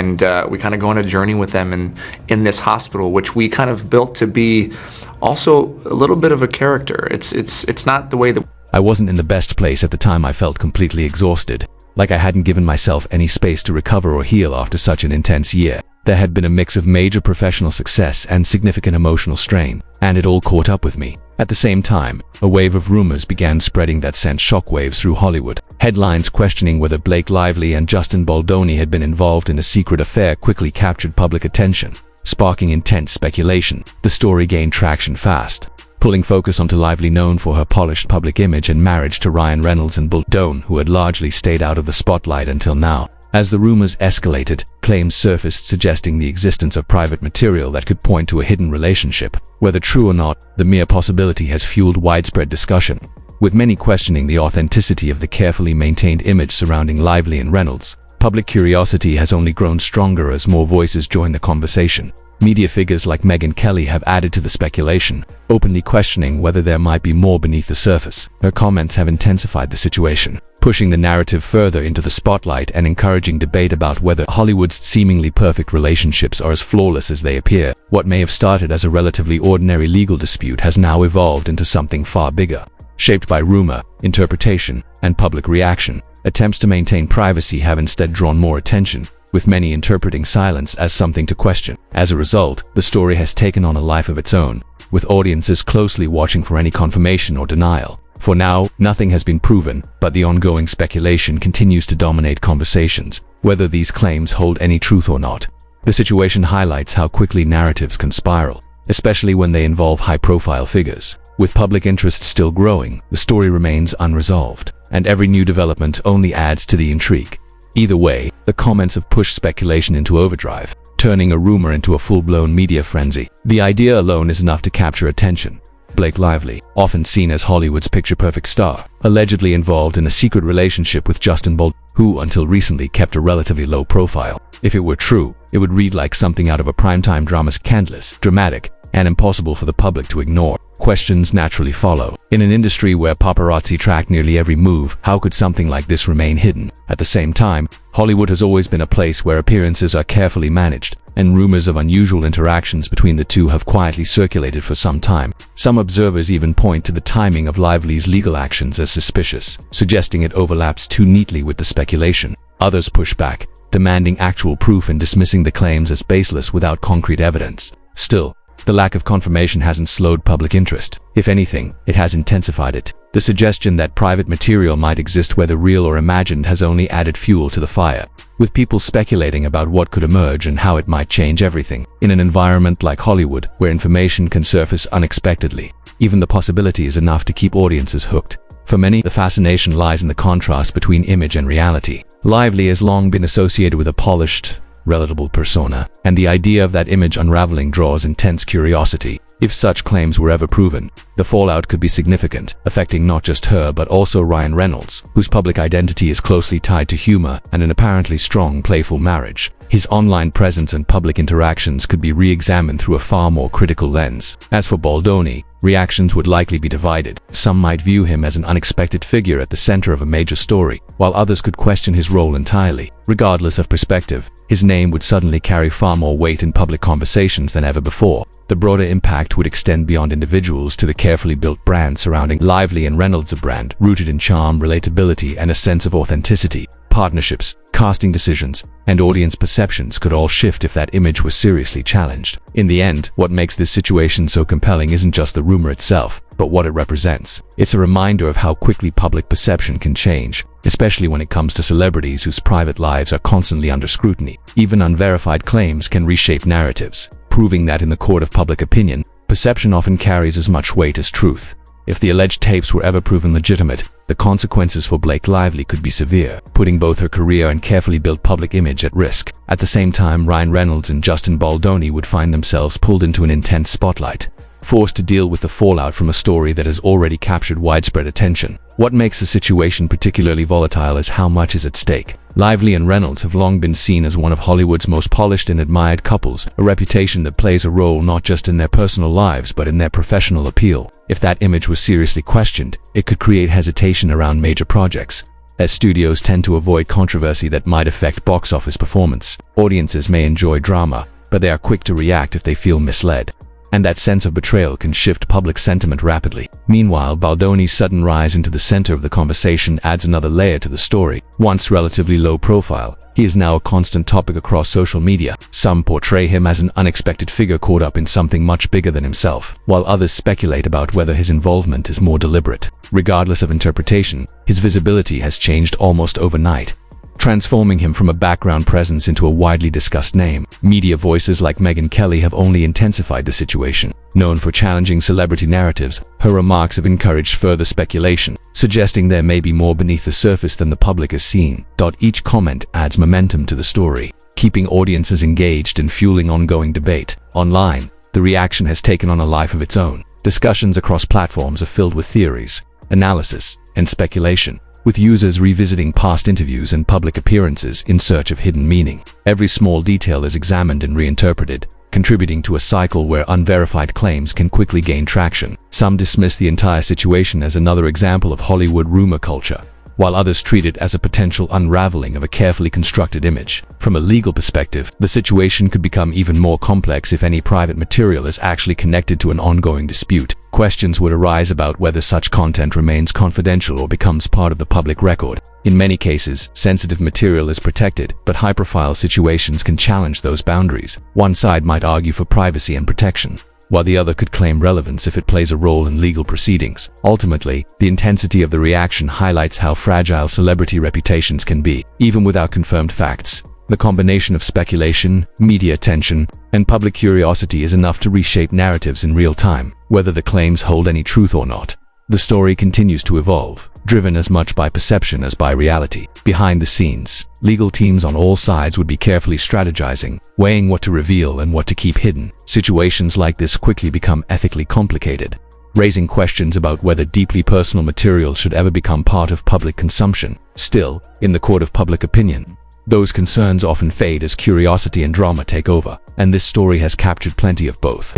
And we kind of go on a journey with them in this hospital, which we kind of built to be also a little bit of a character. It's not the way that... I wasn't in the best place at the time. I felt completely exhausted, like I hadn't given myself any space to recover or heal after such an intense year. There had been a mix of major professional success and significant emotional strain, and it all caught up with me. At the same time, a wave of rumors began spreading that sent shockwaves through Hollywood. Headlines questioning whether Blake Lively and Justin Baldoni had been involved in a secret affair quickly captured public attention, sparking intense speculation. The story gained traction fast, pulling focus onto Lively, known for her polished public image and marriage to Ryan Reynolds, and Baldoni, who had largely stayed out of the spotlight until now. As the rumors escalated, claims surfaced suggesting the existence of private material that could point to a hidden relationship. Whether true or not, the mere possibility has fueled widespread discussion, with many questioning the authenticity of the carefully maintained image surrounding Lively and Reynolds. Public curiosity has only grown stronger as more voices join the conversation. Media figures like Megyn Kelly have added to the speculation, openly questioning whether there might be more beneath the surface. Her comments have intensified the situation, pushing the narrative further into the spotlight and encouraging debate about whether Hollywood's seemingly perfect relationships are as flawless as they appear. What may have started as a relatively ordinary legal dispute has now evolved into something far bigger. Shaped by rumor, interpretation, and public reaction, attempts to maintain privacy have instead drawn more attention, with many interpreting silence as something to question. As a result, the story has taken on a life of its own, with audiences closely watching for any confirmation or denial. For now, nothing has been proven, but the ongoing speculation continues to dominate conversations, whether these claims hold any truth or not. The situation highlights how quickly narratives can spiral, especially when they involve high-profile figures. With public interest still growing, the story remains unresolved, and every new development only adds to the intrigue. Either way, the comments have pushed speculation into overdrive, turning a rumor into a full-blown media frenzy. The idea alone is enough to capture attention. Blake Lively, often seen as Hollywood's picture-perfect star, allegedly involved in a secret relationship with Justin Baldoni, who until recently kept a relatively low profile. If it were true, it would read like something out of a primetime drama, scandalous, dramatic, and impossible for the public to ignore. Questions naturally follow. In an industry where paparazzi track nearly every move, how could something like this remain hidden? At the same time, Hollywood has always been a place where appearances are carefully managed, and rumors of unusual interactions between the two have quietly circulated for some time. Some observers even point to the timing of Lively's legal actions as suspicious, suggesting it overlaps too neatly with the speculation. Others push back, demanding actual proof and dismissing the claims as baseless without concrete evidence. Still, the lack of confirmation hasn't slowed public interest. If anything, it has intensified it. The suggestion that private material might exist, whether real or imagined, has only added fuel to the fire, with people speculating about what could emerge and how it might change everything. In an environment like Hollywood, where information can surface unexpectedly, even the possibility is enough to keep audiences hooked. For many, the fascination lies in the contrast between image and reality. Lively has long been associated with a polished, relatable persona, and the idea of that image unraveling draws intense curiosity. If such claims were ever proven, the fallout could be significant, affecting not just her but also Ryan Reynolds, whose public identity is closely tied to humor and an apparently strong, playful marriage. His online presence and public interactions could be re-examined through a far more critical lens. As for Baldoni, reactions would likely be divided. Some might view him as an unexpected figure at the center of a major story, while others could question his role entirely. Regardless of perspective, his name would suddenly carry far more weight in public conversations than ever before. The broader impact would extend beyond individuals to the carefully built brand surrounding Lively and Reynolds, a brand rooted in charm, relatability, and a sense of authenticity. Partnerships, casting decisions, and audience perceptions could all shift if that image was seriously challenged. In the end, what makes this situation so compelling isn't just the rumor itself, but what it represents. It's a reminder of how quickly public perception can change, especially when it comes to celebrities whose private lives are constantly under scrutiny. Even unverified claims can reshape narratives, proving that in the court of public opinion, perception often carries as much weight as truth. If the alleged tapes were ever proven legitimate, the consequences for Blake Lively could be severe, putting both her career and carefully built public image at risk. At the same time, Ryan Reynolds and Justin Baldoni would find themselves pulled into an intense spotlight, forced to deal with the fallout from a story that has already captured widespread attention. What makes the situation particularly volatile is how much is at stake. Lively and Reynolds have long been seen as one of Hollywood's most polished and admired couples, a reputation that plays a role not just in their personal lives but in their professional appeal. If that image was seriously questioned, it could create hesitation around major projects, as studios tend to avoid controversy that might affect box office performance. Audiences may enjoy drama, but they are quick to react if they feel misled. And that sense of betrayal can shift public sentiment rapidly. Meanwhile, Baldoni's sudden rise into the center of the conversation adds another layer to the story. Once relatively low profile, he is now a constant topic across social media. Some portray him as an unexpected figure caught up in something much bigger than himself, while others speculate about whether his involvement is more deliberate. Regardless of interpretation, his visibility has changed almost overnight, transforming him from a background presence into a widely discussed name. Media voices like Megyn Kelly have only intensified the situation. Known for challenging celebrity narratives, her remarks have encouraged further speculation, suggesting there may be more beneath the surface than the public has seen. Each comment adds momentum to the story, keeping audiences engaged and fueling ongoing debate. Online, the reaction has taken on a life of its own. Discussions across platforms are filled with theories, analysis, and speculation, with users revisiting past interviews and public appearances in search of hidden meaning. Every small detail is examined and reinterpreted, contributing to a cycle where unverified claims can quickly gain traction. Some dismiss the entire situation as another example of Hollywood rumor culture, while others treat it as a potential unraveling of a carefully constructed image. From a legal perspective, the situation could become even more complex if any private material is actually connected to an ongoing dispute. Questions would arise about whether such content remains confidential or becomes part of the public record. In many cases, sensitive material is protected, but high-profile situations can challenge those boundaries. One side might argue for privacy and protection, while the other could claim relevance if it plays a role in legal proceedings. Ultimately, the intensity of the reaction highlights how fragile celebrity reputations can be. Even without confirmed facts, the combination of speculation, media attention, and public curiosity is enough to reshape narratives in real time, whether the claims hold any truth or not. The story continues to evolve, driven as much by perception as by reality. Behind the scenes, legal teams on all sides would be carefully strategizing, weighing what to reveal and what to keep hidden. Situations like this quickly become ethically complicated, raising questions about whether deeply personal material should ever become part of public consumption. Still, in the court of public opinion, those concerns often fade as curiosity and drama take over, and this story has captured plenty of both.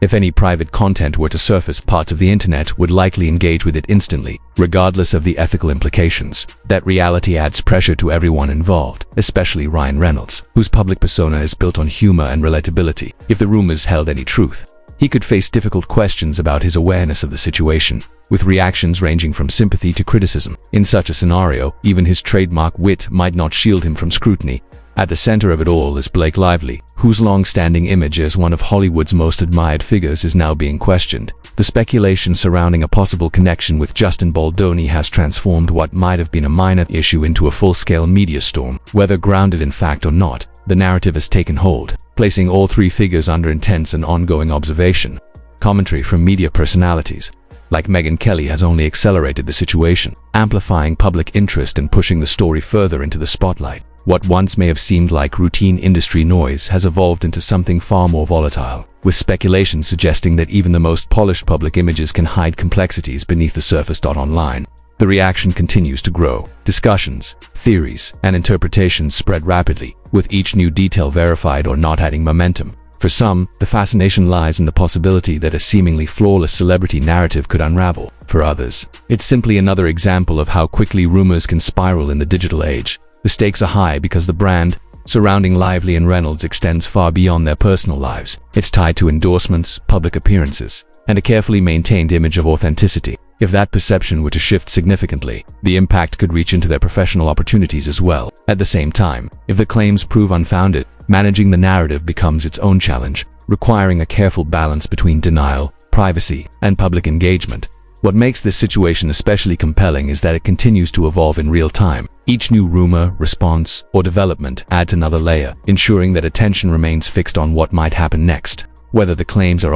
If any private content were to surface, parts of the internet would likely engage with it instantly, regardless of the ethical implications. That reality adds pressure to everyone involved, especially Ryan Reynolds, whose public persona is built on humor and relatability. If the rumors held any truth, he could face difficult questions about his awareness of the situation, with reactions ranging from sympathy to criticism. In such a scenario, even his trademark wit might not shield him from scrutiny. At the center of it all is Blake Lively, whose long-standing image as one of Hollywood's most admired figures is now being questioned. The speculation surrounding a possible connection with Justin Baldoni has transformed what might have been a minor issue into a full-scale media storm. Whether grounded in fact or not, the narrative has taken hold, placing all three figures under intense and ongoing observation. Commentary from media personalities like Megyn Kelly has only accelerated the situation, amplifying public interest and pushing the story further into the spotlight. What once may have seemed like routine industry noise has evolved into something far more volatile, with speculation suggesting that even the most polished public images can hide complexities beneath the surface. Online, the reaction continues to grow. Discussions, theories, and interpretations spread rapidly, with each new detail verified or not adding momentum. For some, the fascination lies in the possibility that a seemingly flawless celebrity narrative could unravel. For others, it's simply another example of how quickly rumors can spiral in the digital age. The stakes are high because the brand surrounding Lively and Reynolds extends far beyond their personal lives. It's tied to endorsements, public appearances, and a carefully maintained image of authenticity. If that perception were to shift significantly, the impact could reach into their professional opportunities as well. At the same time, if the claims prove unfounded, managing the narrative becomes its own challenge, requiring a careful balance between denial, privacy, and public engagement. What makes this situation especially compelling is that it continues to evolve in real time. Each new rumor, response, or development adds another layer, ensuring that attention remains fixed on what might happen next. Whether the claims are